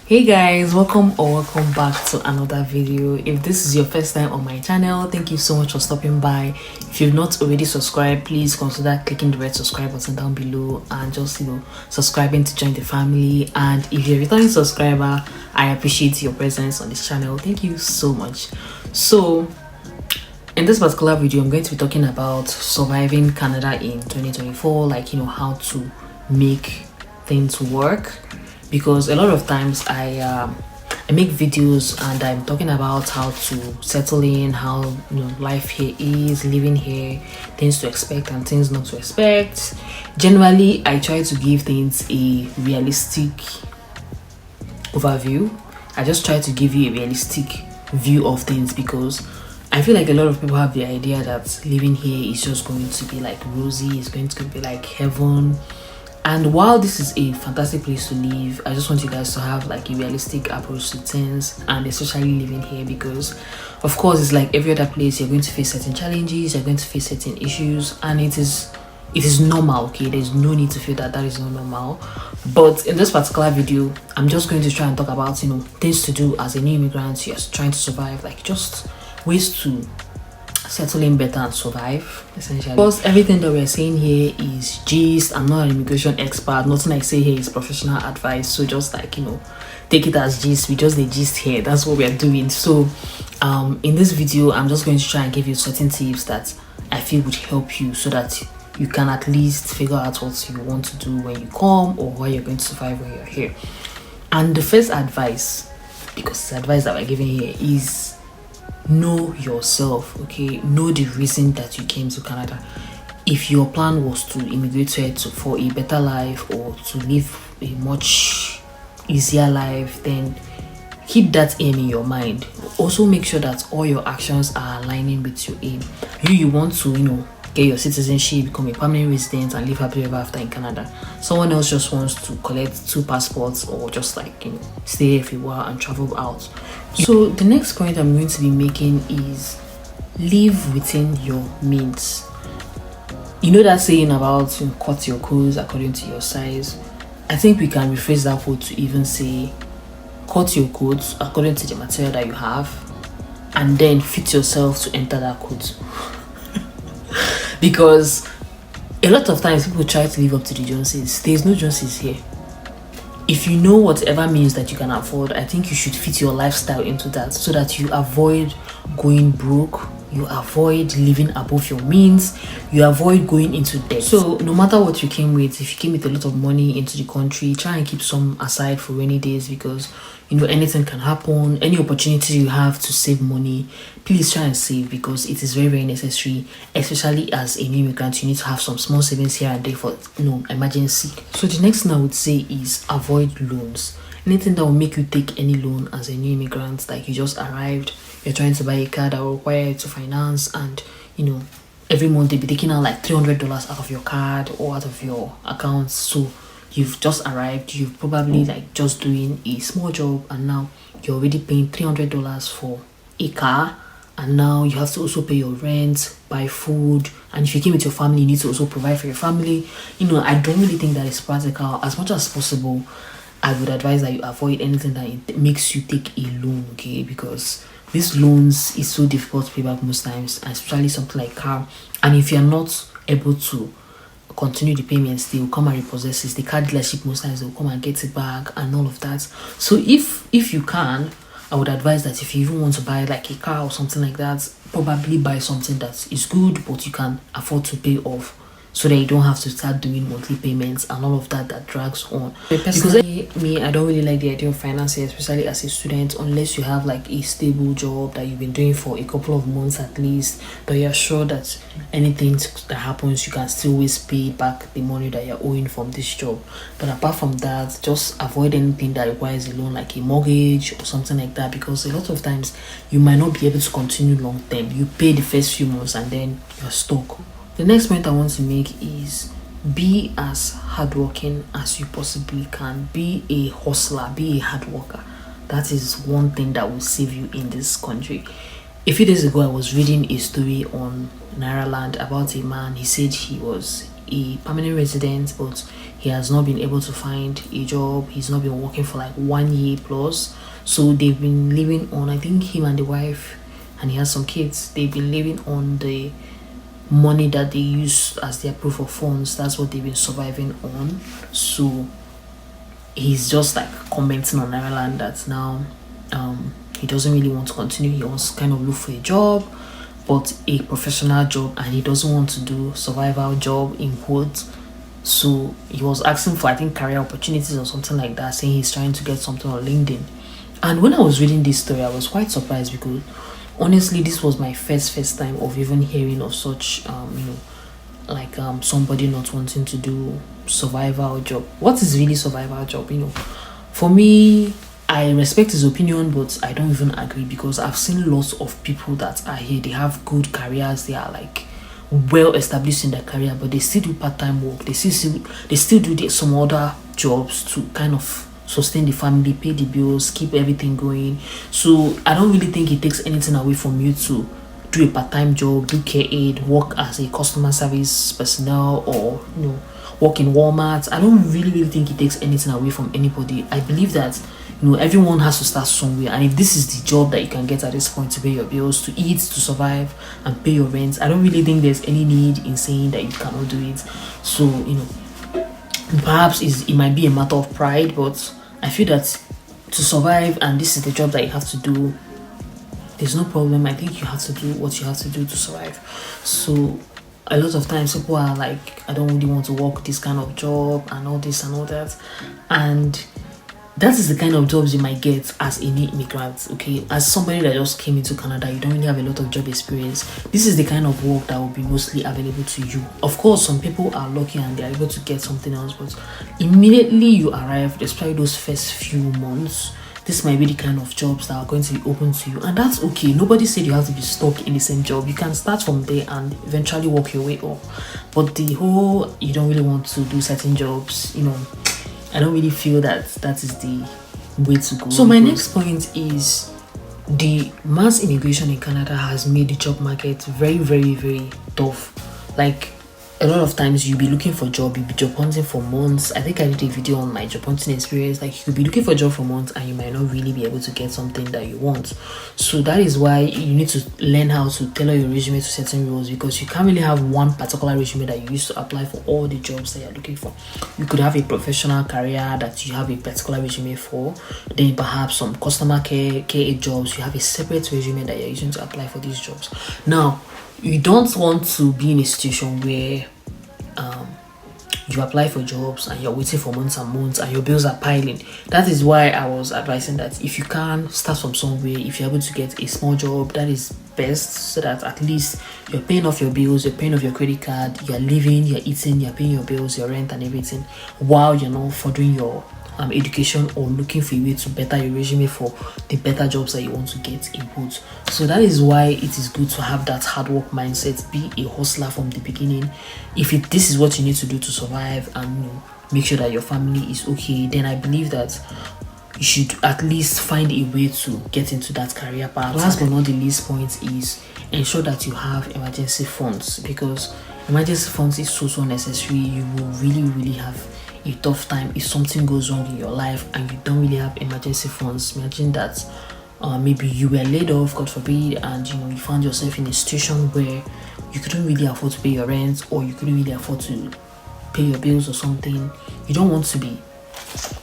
Hey guys, welcome back to another video. If this is your first time on my channel, thank you so much for stopping by. If you've not already subscribed, please consider clicking the red subscribe button down below and just subscribing to join the family. And if you're a returning subscriber, I appreciate your presence on this channel. Thank you so much. So in this particular video, I'm going to be talking about surviving Canada in 2024, like how to make things work. Because a lot of times I make videos and I'm talking about how to settle in, how life here is, living here, things to expect and things not to expect. Generally, I try to give things a realistic overview. I just try to give you a realistic view of things because I feel like a lot of people have the idea that living here is just going to be like rosy, it's going to be like heaven. And while this is a fantastic place to live, I just want you guys to have like a realistic approach to things, and especially living here, because of course it's like every other place. You're going to face certain challenges, you're going to face certain issues, and it is normal. Okay, there's no need to feel that is not normal. But in this particular video, I'm just going to try and talk about things to do as a new immigrant. You're trying to survive, like just ways to settle in better and survive, essentially. Because everything that we're saying here is gist. I'm not an immigration expert. Nothing I say here is professional advice, so just like take it as gist. We just the gist here. That's what we're doing. So in this video, I'm just going to try and give you certain tips that I feel would help you, so that you can at least figure out what you want to do when you come, or how you're going to survive when you're here. And the first advice, because the advice that we're giving here, is know yourself. Okay, know the reason that you came to Canada. If your plan was to immigrate here for a better life, or to live a much easier life, then keep that aim in your mind. Also make sure that all your actions are aligning with your aim. You want to get your citizenship, become a permanent resident, and live happily ever after in Canada. Someone else just wants to collect 2 passports, or just like stay here for a while and travel out. So the next point I'm going to be making is live within your means. That saying about cut your clothes according to your size. I think we can rephrase that quote to even say cut your coat according to the material that you have, and then fit yourself to enter that coat. Because a lot of times people try to live up to the Joneses. There's no Joneses here. If you know whatever means that you can afford, I think you should fit your lifestyle into that, so that you avoid going broke, you avoid living above your means, you avoid going into debt. So no matter what you came with, if you came with a lot of money into the country, try and keep some aside for rainy days, because anything can happen. Any opportunity you have to save money, please try and save, because it is very, very necessary. Especially as a new immigrant, you need to have some small savings here and there for emergency. So the next thing I would say is avoid loans. Anything that will make you take any loan as a new immigrant, like you just arrived, you're trying to buy a car that will require you to finance, and every month they'll be taking out like $300 out of your card or out of your account. So you've just arrived, you've probably like just doing a small job, and now you're already paying $300 for a car, and now you have to also pay your rent, buy food, and if you came with your family, you need to also provide for your family. I don't really think that is practical. As much as possible, I would advise that you avoid anything that it makes you take a loan, okay? Because these loans is so difficult to pay back most times, especially something like car. And if you're not able to continue the payments, they will come and repossess it. The car dealership most times, they will come and get it back and all of that. So if you can, I would advise that if you even want to buy like a car or something like that, probably buy something that is good but you can afford to pay off, so that you don't have to start doing monthly payments and all of that drags on. Because me, I don't really like the idea of financing, especially as a student, unless you have like a stable job that you've been doing for a couple of months at least, but you're sure that anything that happens, you can still always pay back the money that you're owing from this job. But apart from that, just avoid anything that requires a loan, like a mortgage or something like that, because a lot of times you might not be able to continue long term. You pay the first few months and then you're stuck. The next point I want to make is be as hardworking as you possibly can. Be a hustler, be a hard worker. That is one thing that will save you in this country. A few days ago, I was reading a story on Nairaland about a man. He said he was a permanent resident, but he has not been able to find a job. He's not been working for like 1 year plus. So they've been living on, I think him and the wife, and he has some kids, they've been living on the money that they use as their proof of funds. That's what they've been surviving on. So he's just like commenting on Ireland that now he doesn't really want to continue. He wants to kind of look for a job, but a professional job, and he doesn't want to do survival job in quotes. So he was asking for, I think, career opportunities or something like that, saying he's trying to get something on LinkedIn. And when I was reading this story, I was quite surprised, because honestly, this was my first time of even hearing of such somebody not wanting to do survival job. What is really survival job? For me, I respect his opinion, but I don't even agree, because I've seen lots of people that are here, they have good careers, they are like well established in their career, but they still do part-time work, they still do some other jobs to kind of sustain the family, pay the bills, keep everything going. So I don't really think it takes anything away from you to do a part-time job, do care aid, work as a customer service personnel, or work in Walmart. I don't really think it takes anything away from anybody. I believe that everyone has to start somewhere, and if this is the job that you can get at this point to pay your bills, to eat, to survive, and pay your rent, I don't really think there's any need in saying that you cannot do it. So perhaps it might be a matter of pride, but I feel that to survive, and this is the job that you have to do, there's no problem. I think you have to do what you have to do to survive. So a lot of times people are like, I don't really want to work this kind of job and all this and all that, and that is the kind of jobs you might get as a new immigrant. Okay, as somebody that just came into Canada, you don't really have a lot of job experience. This is the kind of work that will be mostly available to you. Of course, some people are lucky and they're able to get something else, but immediately you arrive, especially those first few months, this might be the kind of jobs that are going to be open to you, and that's okay. Nobody said you have to be stuck in the same job. You can start from there and eventually work your way up. But the whole, you don't really want to do certain jobs, I don't really feel that is the way to go. So my next point is, the mass immigration in Canada has made the job market very, very, very tough. Like, a lot of times you'll be looking for a job, you'll be job hunting for months. I think I did a video on my job hunting experience. Like, you could be looking for a job for months and you might not really be able to get something that you want. So that is why you need to learn how to tailor your resume to certain roles, because you can't really have one particular resume that you use to apply for all the jobs that you're looking for. You could have a professional career that you have a particular resume for, then perhaps some customer care jobs, you have a separate resume that you're using to apply for these jobs. Now, you don't want to be in a situation where you apply for jobs and you're waiting for months and months and your bills are piling. That is why I was advising that if you can start from somewhere, if you're able to get a small job, that is best, so that at least you're paying off your bills, you're paying off your credit card, you're living, you're eating, you're paying your bills, your rent and everything, while you're not furthering your education or looking for a way to better your resume for the better jobs that you want to get in both. So that is why it is good to have that hard work mindset, be a hustler from the beginning. If this is what you need to do to survive and make sure that your family is okay, then I believe that you should at least find a way to get into that career path. Last but not the least point is, ensure that you have emergency funds, because emergency funds is so necessary. You will really have a tough time if something goes wrong in your life and you don't really have emergency funds. Imagine that maybe you were laid off, God forbid, and you found yourself in a situation where you couldn't really afford to pay your rent, or you couldn't really afford to pay your bills or something. You don't want to be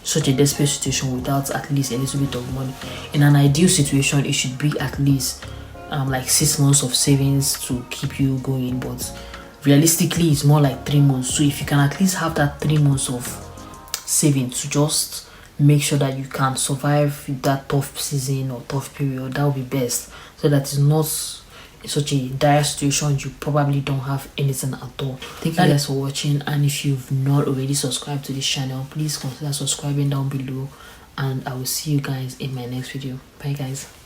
such a desperate situation without at least a little bit of money. In an ideal situation, it should be at least like 6 months of savings to keep you going, but realistically it's more like 3 months. So if you can at least have that 3 months of saving to just make sure that you can survive that tough season or tough period, that would be best, so that it's not such a dire situation you probably don't have anything at all. Thank you guys for watching, and if you've not already subscribed to this channel, please consider subscribing down below, and I will see you guys in my next video. Bye guys.